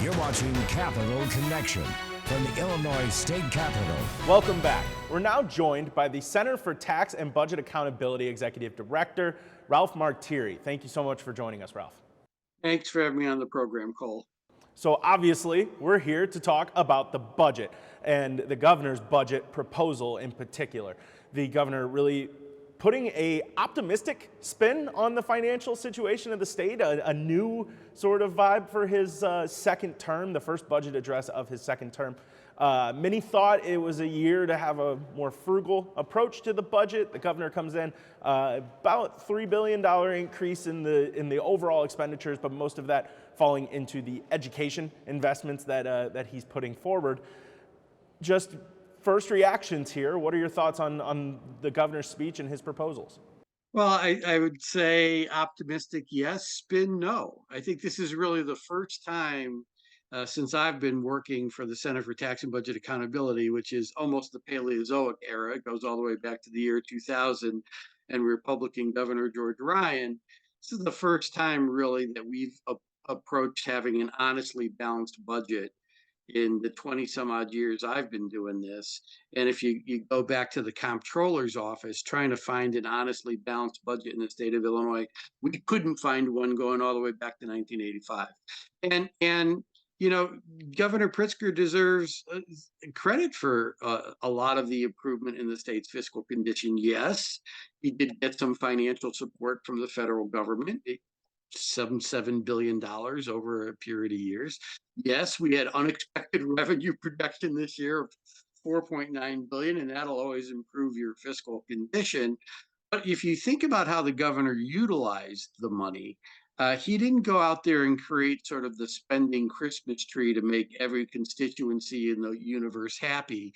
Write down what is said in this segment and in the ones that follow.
You're watching Capital Connection from the Illinois State Capitol. Welcome back. We're now joined by the Center for Tax and Budget Accountability Executive Director, Ralph Martiri. Thank you so much for joining us, Ralph. Thanks for having me on the program, Cole. So obviously, we're here to talk about the budget and the governor's budget proposal in particular. The governor really putting a optimistic spin on the financial situation of the state, a new sort of vibe for his second term, the first budget address of his second term. Many thought it was a year to have a more frugal approach to the budget. The governor comes in about $3 billion increase in the overall expenditures, but most of that falling into the education investments that he's putting forward. Just first reactions here. What are your thoughts on the governor's speech and his proposals? Well, I would say optimistic, yes, spin, no. I think this is really the first time since I've been working for the Center for Tax and Budget Accountability, which is almost the Paleozoic era. It goes all the way back to the year 2000 and Republican Governor George Ryan. This is the first time really that we've approached having an honestly balanced budget in the 20 some odd years I've been doing this. And if you go back to the comptroller's office, trying to find an honestly balanced budget in the state of Illinois, we couldn't find one going all the way back to 1985. And you know, Governor Pritzker deserves credit for a lot of the improvement in the state's fiscal condition. Yes, he did get some financial support from the federal government. $7 billion over a period of years. Yes, we had unexpected revenue production this year of $4.9 billion, and that'll always improve your fiscal condition. But if you think about how the governor utilized the money, he didn't go out there and create sort of the spending Christmas tree to make every constituency in the universe happy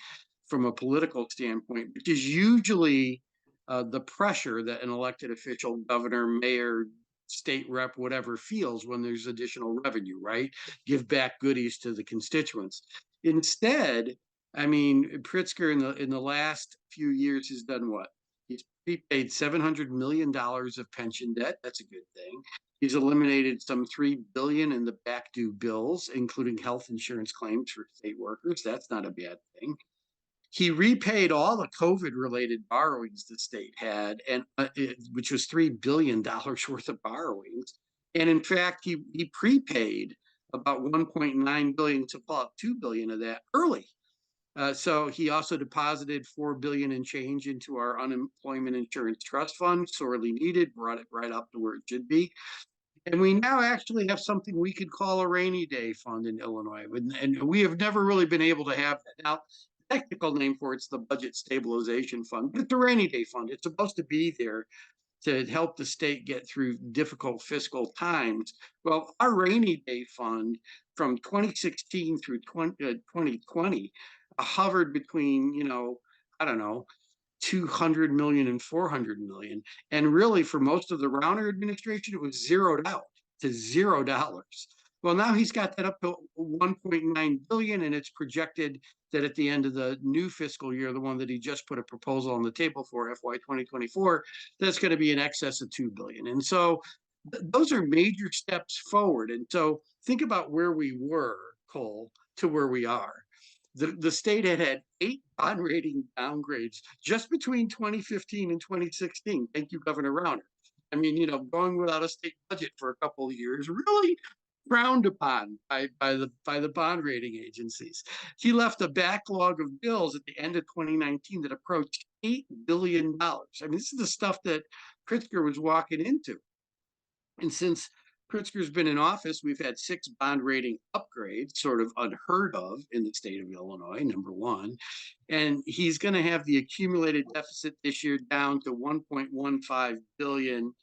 from a political standpoint, which is usually the pressure that an elected official, governor, mayor, state rep, whatever, feels when there's additional revenue, right? Give back goodies to the constituents. Instead, I mean, Pritzker in the last few years has done what? He's prepaid $700 million of pension debt. That's a good thing. He's eliminated some $3 billion in the back due bills, including health insurance claims for state workers. That's not a bad thing. He repaid all the COVID-related borrowings the state had, and which was $3 billion worth of borrowings. And in fact, he prepaid about $1.9 billion to pull out $2 billion of that early. So he also deposited $4 billion in change into our unemployment insurance trust fund, sorely needed, brought it right up to where it should be. And we now actually have something we could call a rainy day fund in Illinois. And we have never really been able to have that. Now, technical name for it's the Budget Stabilization Fund, but it's a rainy day fund. It's supposed to be there to help the state get through difficult fiscal times. Well, our rainy day fund from 2016 through 2020 hovered between, I don't know, 200 million and 400 million. And really for most of the Rauner administration, it was zeroed out to $0. Well, now he's got that up to 1.9 billion, and it's projected that at the end of the new fiscal year, the one that he just put a proposal on the table for FY 2024, that's going to be in excess of 2 billion. And so those are major steps forward. And so think about where we were, Cole, to where we are. The state had 8 bond rating downgrades just between 2015 and 2016. Thank you, Governor Rauner. I mean, going without a state budget for a couple of years really frowned upon by the bond rating agencies. He left a backlog of bills at the end of 2019 that approached $8 billion. I mean, this is the stuff that Pritzker was walking into. And since Pritzker's been in office, we've had 6 bond rating upgrades, sort of unheard of in the state of Illinois, number one. And he's going to have the accumulated deficit this year down to 1.15 billion.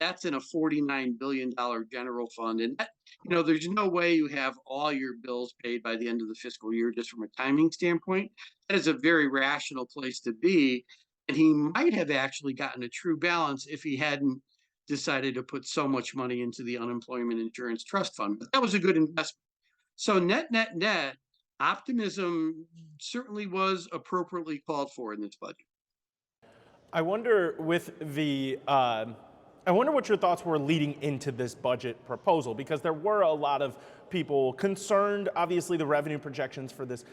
That's in a $49 billion general fund. And that, there's no way you have all your bills paid by the end of the fiscal year just from a timing standpoint. That is a very rational place to be. And he might have actually gotten a true balance if he hadn't decided to put so much money into the unemployment insurance trust fund. But that was a good investment. So net, optimism certainly was appropriately called for in this budget. I wonder what your thoughts were leading into this budget proposal, because there were a lot of people concerned. Obviously, the revenue projections for this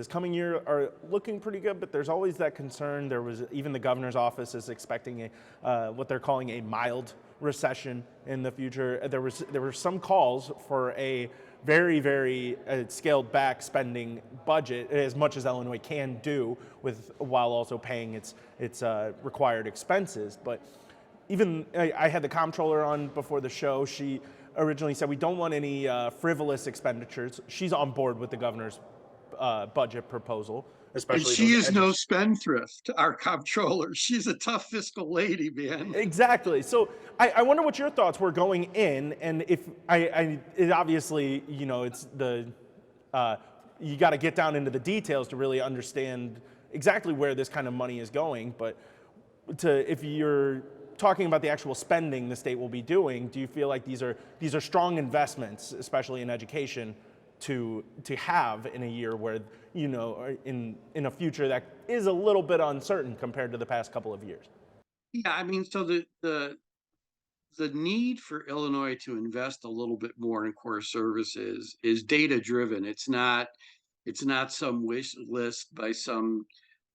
coming year are looking pretty good, but there's always that concern. There was even the governor's office is expecting what they're calling a mild recession in the future. There were some calls for a very, very scaled back spending budget, as much as Illinois can do while also paying its required expenses. But even I had the comptroller on before the show. She originally said we don't want any frivolous expenditures. She's on board with the governor's budget proposal, And especially she is no spendthrift, our comptroller. She's a tough fiscal lady, man. Exactly. So I wonder what your thoughts were going in, and if it obviously, it's you got to get down into the details to really understand exactly where this kind of money is going. But if you're talking about the actual spending the state will be doing, do you feel like these are strong investments, especially in education, to have in a year where in a future that is a little bit uncertain compared to the past couple of years? Yeah, I mean, so the need for Illinois to invest a little bit more in core services is data driven. It's not some wish list by some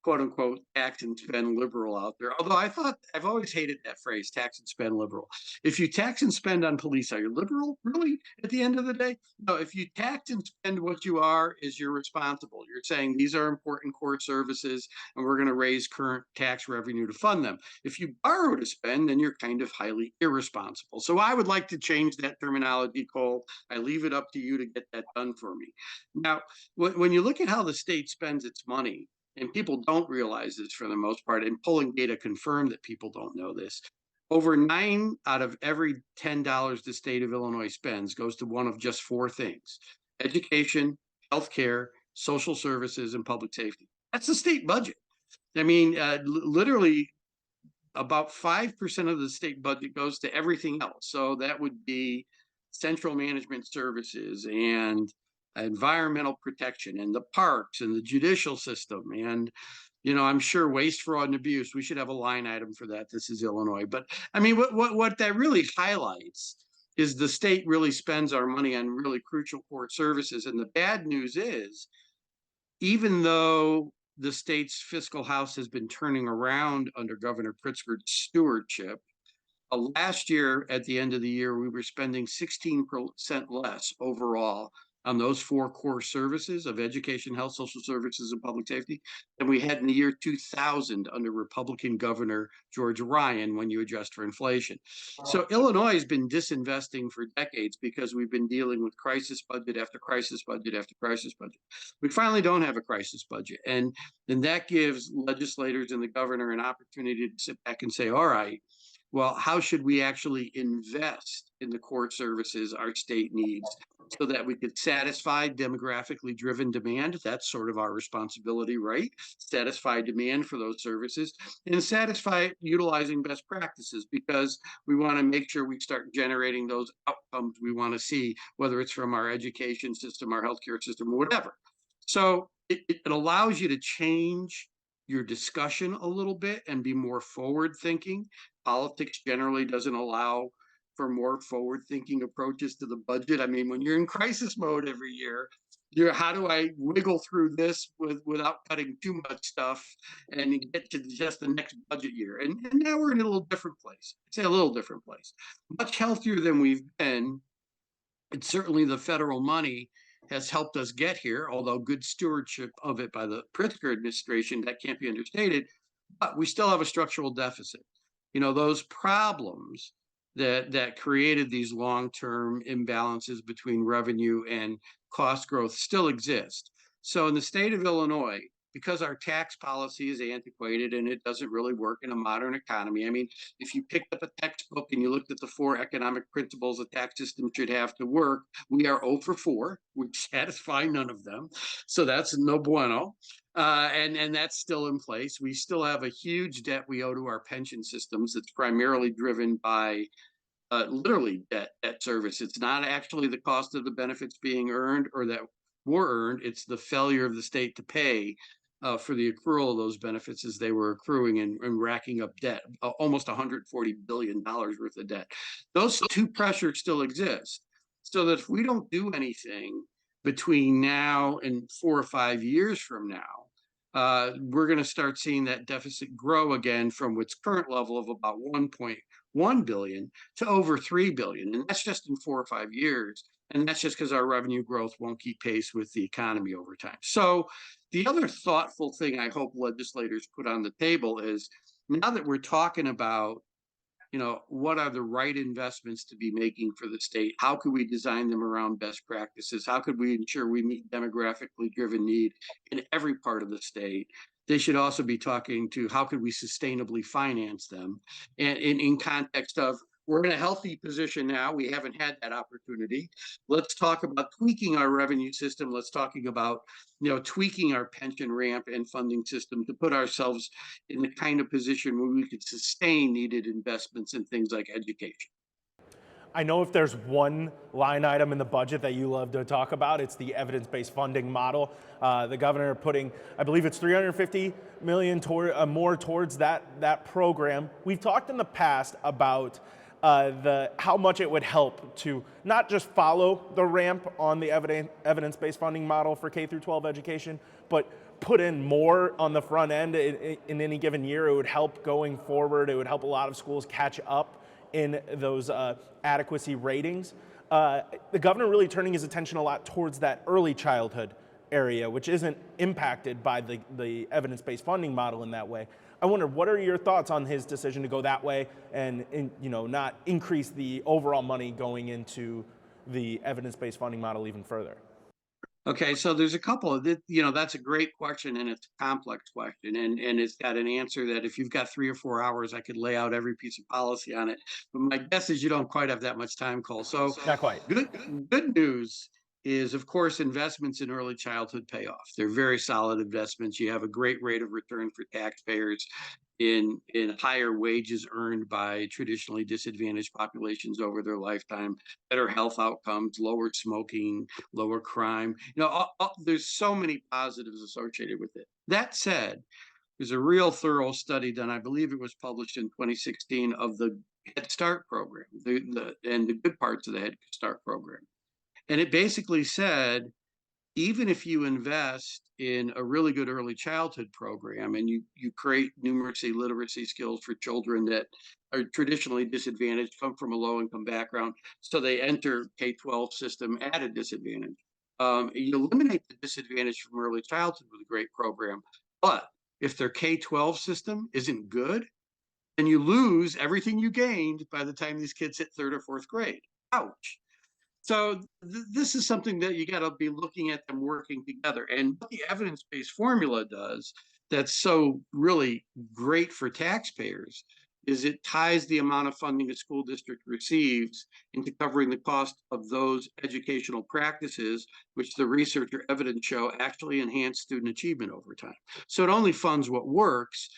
quote unquote tax and spend liberal out there. Although I've always hated that phrase, tax and spend liberal. If you tax and spend on police, are you liberal? Really? At the end of the day? No, if you tax and spend, what you are is you're responsible. You're saying these are important core services and we're going to raise current tax revenue to fund them. If you borrow to spend, then you're kind of highly irresponsible. So I would like to change that terminology, Cole. I leave it up to you to get that done for me. Now, when you look at how the state spends its money, and people don't realize this for the most part, and polling data confirm that people don't know this. Over 9 out of every $10 the state of Illinois spends goes to one of just 4 things: education, healthcare, social services, and public safety. That's the state budget. I mean, literally about 5% of the state budget goes to everything else. So that would be central management services and environmental protection and the parks and the judicial system. And I'm sure waste, fraud, and abuse, we should have a line item for that. This is Illinois. But I mean, what that really highlights is the state really spends our money on really crucial core services. And the bad news is, even though the state's fiscal house has been turning around under Governor Pritzker's stewardship, last year at the end of the year, we were spending 16% less overall on those 4 core services of education, health, social services, and public safety than we had in the year 2000 under Republican Governor George Ryan, when you adjust for inflation. So Illinois has been disinvesting for decades because we've been dealing with crisis budget after crisis budget after crisis budget. We finally don't have a crisis budget. And then that gives legislators and the governor an opportunity to sit back and say, all right, well, how should we actually invest in the core services our state needs so that we could satisfy demographically driven demand? That's sort of our responsibility, right? Satisfy demand for those services and satisfy utilizing best practices, because we want to make sure we start generating those outcomes we want to see, whether it's from our education system, our healthcare system, or whatever. So it allows you to change your discussion a little bit and be more forward thinking. Politics generally doesn't allow for more forward thinking approaches to the budget. I mean, when you're in crisis mode every year, how do I wiggle through this without cutting too much stuff and get to just the next budget year? And now we're in a little different place. I'd say a little different place, much healthier than we've been. And certainly the federal money has helped us get here, although good stewardship of it by the Pritzker administration, that can't be understated. But we still have a structural deficit. Those problems that created these long-term imbalances between revenue and cost growth still exist. So in the state of Illinois, because our tax policy is antiquated and it doesn't really work in a modern economy. I mean, if you picked up a textbook and you looked at the 4 economic principles a tax system should have to work, we are 0 for 4. We satisfy none of them. So that's no bueno. And that's still in place. We still have a huge debt we owe to our pension systems that's primarily driven by literally debt service. It's not actually the cost of the benefits being earned or that were earned. It's the failure of the state to pay for the accrual of those benefits as they were accruing and racking up debt, almost $140 billion worth of debt. Those 2 pressures still exist. so that if we don't do anything between now and 4 or 5 years from now, we're going to start seeing that deficit grow again from its current level of about 1.1 billion to over 3 billion. And that's just in 4 or 5 years. And that's just because our revenue growth won't keep pace with the economy over time. So the other thoughtful thing I hope legislators put on the table is, now that we're talking about, what are the right investments to be making for the state? How could we design them around best practices? How could we ensure we meet demographically driven need in every part of the state? They should also be talking to how could we sustainably finance them, and in context of, we're in a healthy position now. We haven't had that opportunity. Let's talk about tweaking our revenue system. Let's talking about, tweaking our pension ramp and funding system to put ourselves in the kind of position where we could sustain needed investments in things like education. I know if there's one line item in the budget that you love to talk about, it's the evidence-based funding model. The governor putting, I believe it's 350 million more towards that program. We've talked in the past about how much it would help to not just follow the ramp on the evidence-based funding model for K through 12 education, but put in more on the front end in any given year. It would help going forward. It would help a lot of schools catch up in those adequacy ratings. The governor really turning his attention a lot towards that early childhood area, which isn't impacted by the evidence-based funding model in that way. I wonder, what are your thoughts on his decision to go that way and not increase the overall money going into the evidence-based funding model even further? Okay, so there's a couple of that's a great question, and it's a complex question, and it's got an answer that if you've got 3 or 4 hours, I could lay out every piece of policy on it. But my guess is you don't quite have that much time, Cole. So Not quite. good news is, of course, investments in early childhood pay off. They're very solid investments. You have a great rate of return for taxpayers in higher wages earned by traditionally disadvantaged populations over their lifetime, better health outcomes, lower smoking, lower crime. There's so many positives associated with it. That said, there's a real thorough study done, I believe it was published in 2016, of the Head Start program, and the good parts of the Head Start program. And it basically said, even if you invest in a really good early childhood program and you create numeracy, literacy skills for children that are traditionally disadvantaged, come from a low income background, so they enter K-12 system at a disadvantage. You eliminate the disadvantage from early childhood with a great program. But if their K-12 system isn't good, then you lose everything you gained by the time these kids hit third or fourth grade. Ouch. So this is something that you got to be looking at them working together. And what the evidence-based formula does that's so really great for taxpayers is it ties the amount of funding a school district receives into covering the cost of those educational practices, which the research or evidence show actually enhance student achievement over time. So it only funds what works,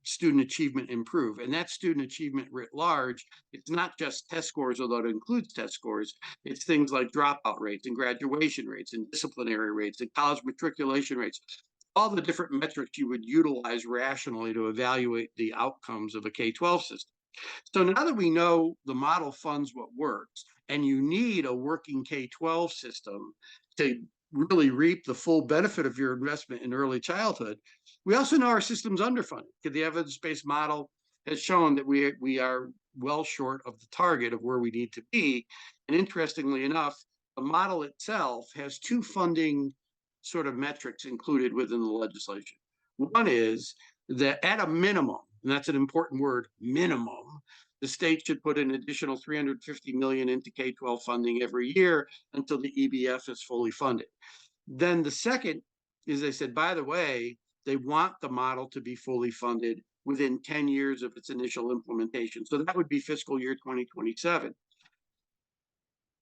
student achievement improve. And that student achievement writ large, it's not just test scores, although it includes test scores. It's things like dropout rates and graduation rates and disciplinary rates and college matriculation rates, all the different metrics you would utilize rationally to evaluate the outcomes of a K-12 system. So now that we know the model funds what works, and you need a working K-12 system to really reap the full benefit of your investment in early childhood, we also know our system's underfunded. The evidence-based model has shown that we are well short of the target of where we need to be. And interestingly enough, the model itself has two funding sort of metrics included within the legislation. One is that at a minimum, and that's an important word, minimum, the state should put an additional 350 million into K-12 funding every year until the EBF is fully funded. Then the second is, they said, by the way, they want the model to be fully funded within 10 years of its initial implementation. So that would be fiscal year 2027.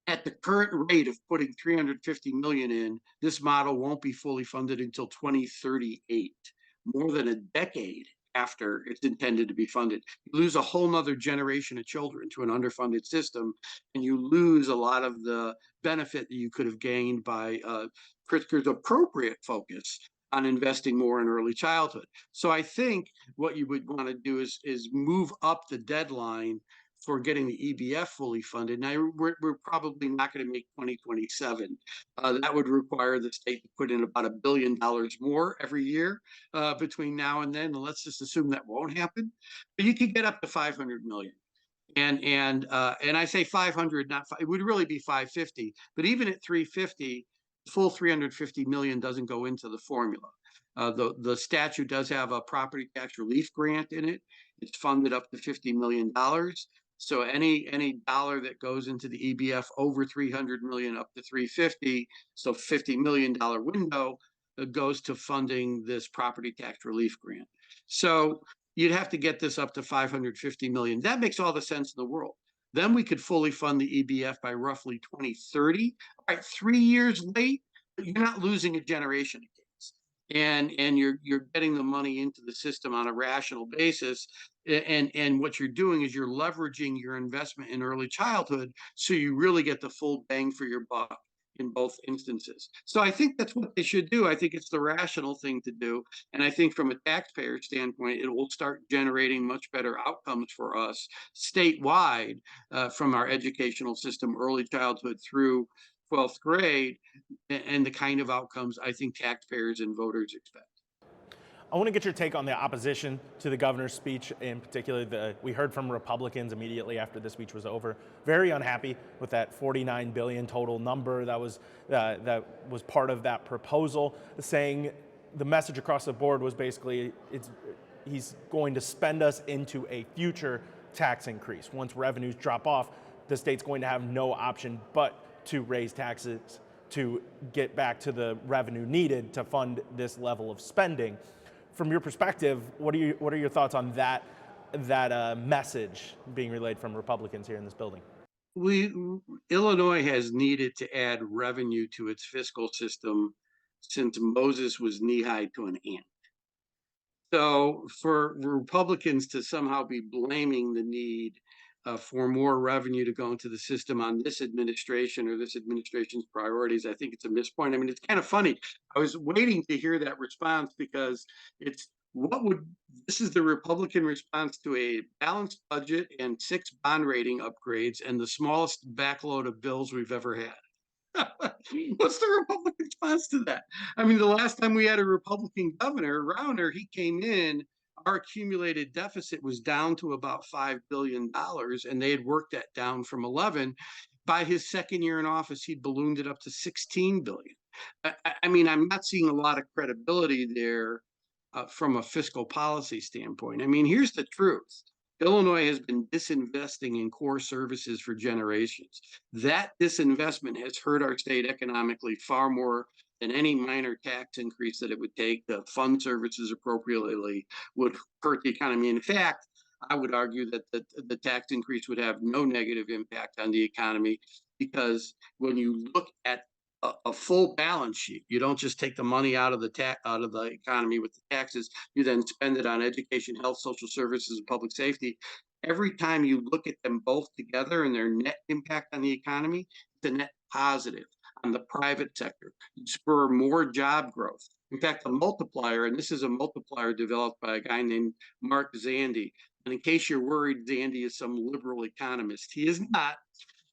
At the current rate of putting 350 million in, this model won't be fully funded until 2038, more than a decade after it's intended to be funded. You lose a whole nother generation of children to an underfunded system, and you lose a lot of the benefit that you could have gained by Pritzker's appropriate focus on investing more in early childhood. So I think what you would want to do is move up the deadline for getting the EBF fully funded. Now, we're probably not going to make 2027. That would require the state to put in about $1 billion more every year between now and then. And let's just assume that won't happen. But you could get up to 500 million. And I say 500, not it would really be 550. But even at 350, full 350 million doesn't go into the formula. The statute does have a property tax relief grant in it. It's funded up to $50 million. So any dollar that goes into the EBF over 300 million up to 350, so $50 million window goes to funding this property tax relief grant. So you'd have to get this up to 550 million. That makes all the sense in the world. Then we could fully fund the EBF by roughly 2030. All right, 3 years late, but you're not losing a generation of kids. And you're getting the money into the system on a rational basis. And what you're doing is you're leveraging your investment in early childhood, so you really get the full bang for your buck in both instances. So I think that's what they should do. I think it's the rational thing to do. And I think from a taxpayer standpoint, it will start generating much better outcomes for us statewide from our educational system, early childhood through 12th grade, and the kind of outcomes I think taxpayers and voters expect. I want to get your take on the opposition to the governor's speech. In particular, we heard from Republicans immediately after the speech was over, very unhappy with that 49 billion total number that was part of that proposal, saying the message across the board was basically he's going to spend us into a future tax increase. Once revenues drop off, the state's going to have no option but to raise taxes to get back to the revenue needed to fund this level of spending. From your perspective, what are your thoughts on that message being relayed from Republicans here in this building? Illinois has needed to add revenue to its fiscal system since Moses was knee-high to an ant. So for Republicans to somehow be blaming the need for more revenue to go into the system on this administration or this administration's priorities, I think it's a mispoint. I mean, it's kind of funny. I was waiting to hear that response because this is the Republican response to a balanced budget and 6 bond rating upgrades and the smallest backload of bills we've ever had. What's the Republican response to that? I mean, the last time we had a Republican governor, Rauner, he came in, our accumulated deficit was down to about $5 billion, and they had worked that down from 11. By his second year in office, he'd ballooned it up to 16 billion. I mean, I'm not seeing a lot of credibility there from a fiscal policy standpoint. I mean, here's the truth. Illinois has been disinvesting in core services for generations. That disinvestment has hurt our state economically far more than any minor tax increase that it would take to fund services appropriately would hurt the economy. In fact, I would argue that the tax increase would have no negative impact on the economy, because when you look at a full balance sheet, you don't just take the money out of the economy with the taxes, you then spend it on education, health, social services, and public safety. Every time you look at them both together and their net impact on the economy, it's a net positive on the private sector. You spur more job growth. In fact, a multiplier, and this is a multiplier developed by a guy named Mark Zandi. And in case you're worried, Zandi is some liberal economist. He is not.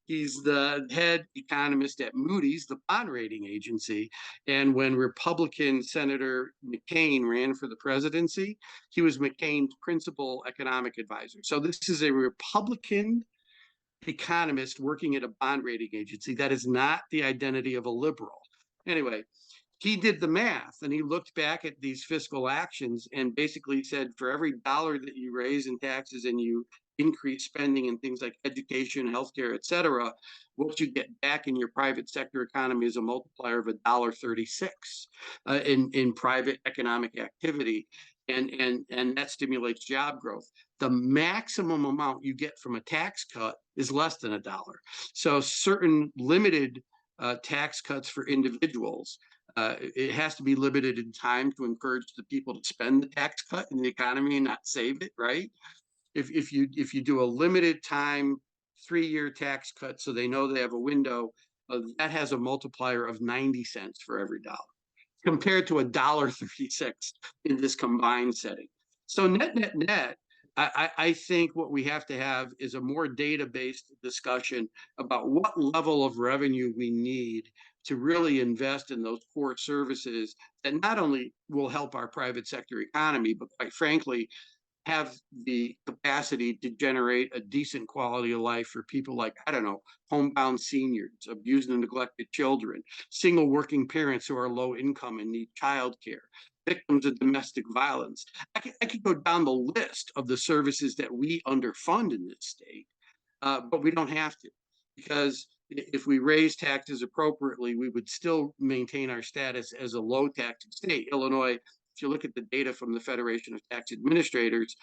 He's the head economist at Moody's, the bond rating agency. And when Republican Senator McCain ran for the presidency, he was McCain's principal economic advisor. So this is a Republican economist working at a bond rating agency. That is not the identity of a liberal. Anyway, he did the math and he looked back at these fiscal actions and basically said, for every dollar that you raise in taxes and you increase spending in things like education, healthcare, et cetera, what you get back in your private sector economy is a multiplier of $1.36 in private economic activity. And that stimulates job growth. The maximum amount you get from a tax cut is less than $1. So certain limited tax cuts for individuals, it has to be limited in time to encourage the people to spend the tax cut in the economy and not save it, right? If you do a limited time 3-year tax cut so they know they have a window, that has a multiplier of 90 cents for every dollar, compared to $1.36 in this combined setting. So net, I think what we have to have is a more data-based discussion about what level of revenue we need to really invest in those core services that not only will help our private sector economy, but quite frankly, have the capacity to generate a decent quality of life for people like, I don't know, homebound seniors, abused and neglected children, single working parents who are low income and need childcare, victims of domestic violence. I could go down the list of the services that we underfund in this state, but we don't have to, because if we raise taxes appropriately, we would still maintain our status as a low tax state. Illinois, if you look at the data from the Federation of Tax Administrators,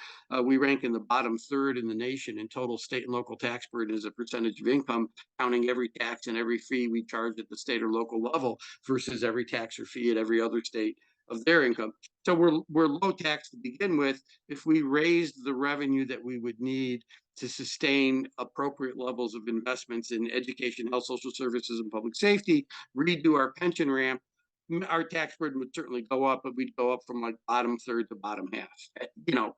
we rank in the bottom third in the nation in total state and local tax burden as a percentage of income, counting every tax and every fee we charge at the state or local level versus every tax or fee at every other state of their income. So we're low tax to begin with. If we raised the revenue that we would need to sustain appropriate levels of investments in education, health, social services, and public safety, redo our pension ramp, our tax burden would certainly go up, but we'd go up from like bottom third to bottom half. You know,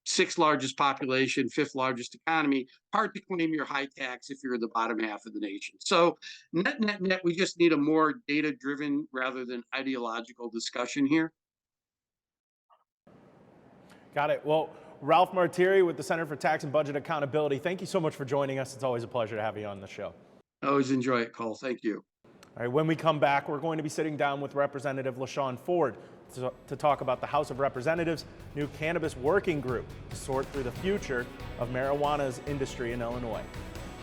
sixth largest population, fifth largest economy. Hard to claim you're high tax if you're the bottom half of the nation. So net, we just need a more data-driven rather than ideological discussion here. Got it. Well, Ralph Martiri with the Center for Tax and Budget Accountability, thank you so much for joining us. It's always a pleasure to have you on the show. I always enjoy it, Cole. Thank you. All right, when we come back, we're going to be sitting down with Representative LaShawn Ford to talk about the House of Representatives' new cannabis working group to sort through the future of marijuana's industry in Illinois.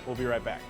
We'll be right back.